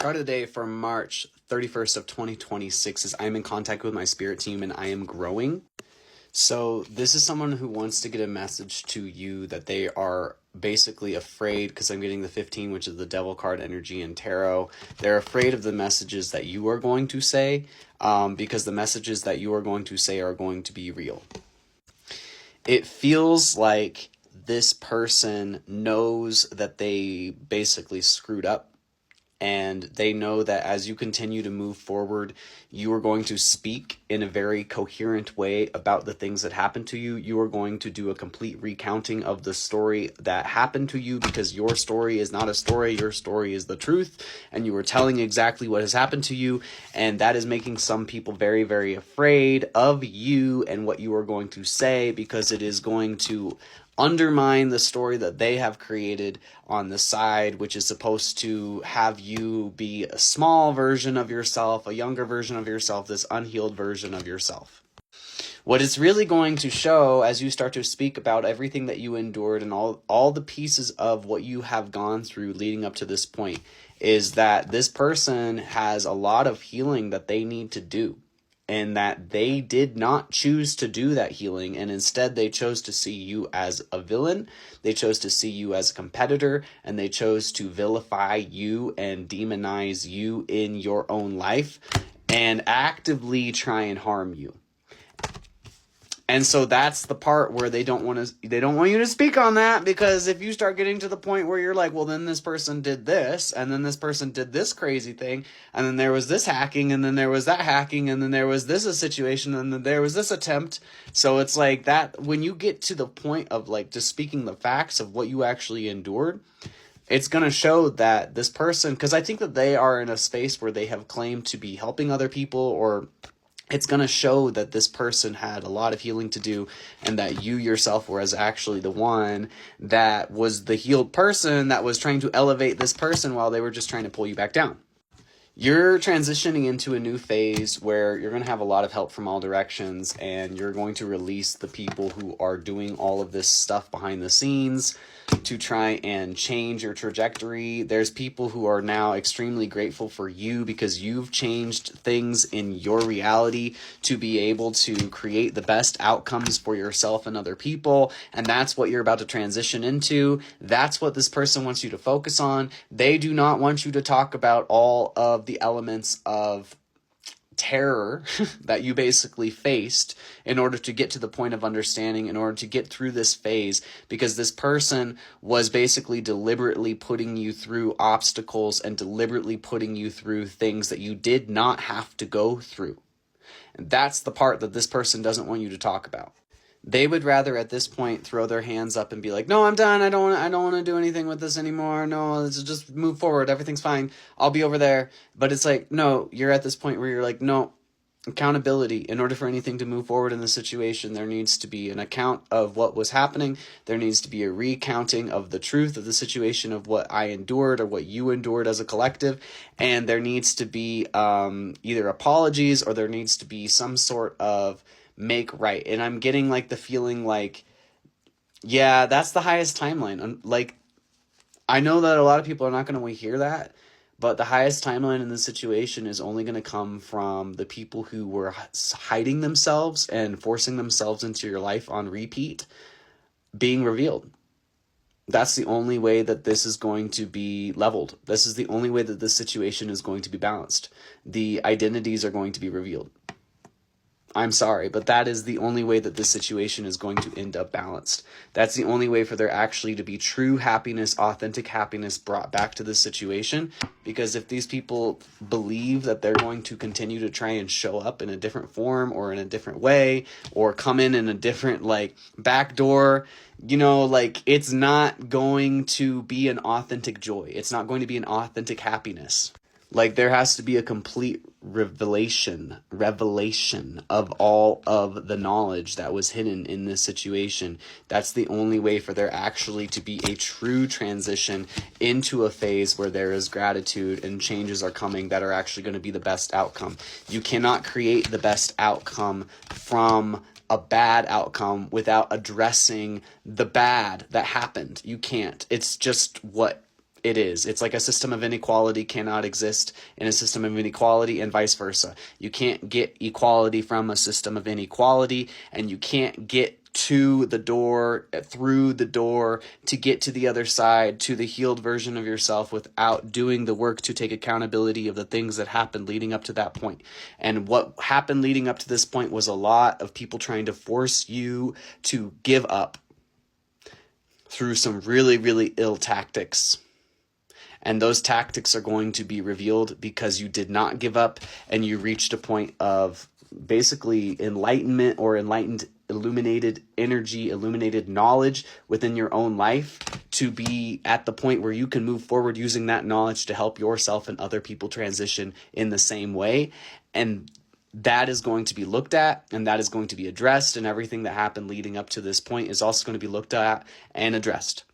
Card of the day for March 31st of 2026 is I'm in contact with my spirit team and I am growing. So this is someone who wants to get a message to you that they are basically afraid, because I'm getting the 15, which is the devil card energy in tarot. They're afraid of the messages that you are going to say, because the messages that you are going to say are going to be real. It feels like this person knows that they basically screwed up. And they know that as you continue to move forward, you are going to speak in a very coherent way about the things that happened to you. You are going to do a complete recounting of the story that happened to you, because your story is not a story. Your story is the truth. And you are telling exactly what has happened to you. And that is making some people very, very afraid of you and what you are going to say, because it is going to undermine the story that they have created on the side, which is supposed to have you be a small version of yourself, a younger version of yourself, this unhealed version of yourself. What it's really going to show as you start to speak about everything that you endured and all the pieces of what you have gone through leading up to this point is that this person has a lot of healing that they need to do. And that they did not choose to do that healing, and instead they chose to see you as a villain, they chose to see you as a competitor, and they chose to vilify you and demonize you in your own life and actively try and harm you. And so that's the part where they don't want you to speak on that, because if you start getting to the point where you're like, well, then this person did this, and then this person did this crazy thing, and then there was this hacking, and then there was that hacking, and then there was this a situation, and then there was this attempt. So it's like that, when you get to the point of like just speaking the facts of what you actually endured, it's going to show that this person, because I think that they are in a space where they have claimed to be helping other people, or it's going to show that this person had a lot of healing to do, and that you yourself were actually the one that was the healed person that was trying to elevate this person while they were just trying to pull you back down. You're transitioning into a new phase where you're going to have a lot of help from all directions, and you're going to release the people who are doing all of this stuff behind the scenes to try and change your trajectory. There's people who are now extremely grateful for you because you've changed things in your reality to be able to create the best outcomes for yourself and other people. And that's what you're about to transition into. That's what this person wants you to focus on. They do not want you to talk about all of the elements of terror that you basically faced in order to get to the point of understanding, in order to get through this phase, because this person was basically deliberately putting you through obstacles and deliberately putting you through things that you did not have to go through. And that's the part that this person doesn't want you to talk about. They would rather at this point throw their hands up and be like, no, I'm done. I don't want to do anything with this anymore. No, let's just move forward. Everything's fine. I'll be over there. But it's like, no, you're at this point where you're like, no, accountability. In order for anything to move forward in the situation, there needs to be an account of what was happening. There needs to be a recounting of the truth of the situation, of what I endured or what you endured as a collective. And there needs to be either apologies, or there needs to be some sort of make right. And I'm getting like the feeling like, yeah, that's the highest timeline. Like, I know that a lot of people are not going to hear that, but the highest timeline in this situation is only going to come from the people who were hiding themselves and forcing themselves into your life on repeat being revealed. That's the only way that this is going to be leveled. This is the only way that this situation is going to be balanced. The identities are going to be revealed. I'm sorry, but that is the only way that this situation is going to end up balanced. That's the only way for there actually to be true happiness, authentic happiness brought back to this situation. Because if these people believe that they're going to continue to try and show up in a different form or in a different way, or come in a different like back door, it's not going to be an authentic joy. It's not going to be an authentic happiness. Like, there has to be a complete revelation of all of the knowledge that was hidden in this situation. That's the only way for there actually to be a true transition into a phase where there is gratitude and changes are coming that are actually going to be the best outcome. You cannot create the best outcome from a bad outcome without addressing the bad that happened. You can't. It's just what It is. It's like a system of inequality cannot exist in a system of inequality, and vice versa. You can't get equality from a system of inequality, and you can't get to the door, through the door, to get to the other side, to the healed version of yourself, without doing the work to take accountability of the things that happened leading up to that point. And what happened leading up to this point was a lot of people trying to force you to give up through some really, really ill tactics. And those tactics are going to be revealed because you did not give up, and you reached a point of basically enlightenment, or enlightened, illuminated energy, illuminated knowledge within your own life, to be at the point where you can move forward using that knowledge to help yourself and other people transition in the same way. And that is going to be looked at, and that is going to be addressed, and everything that happened leading up to this point is also going to be looked at and addressed.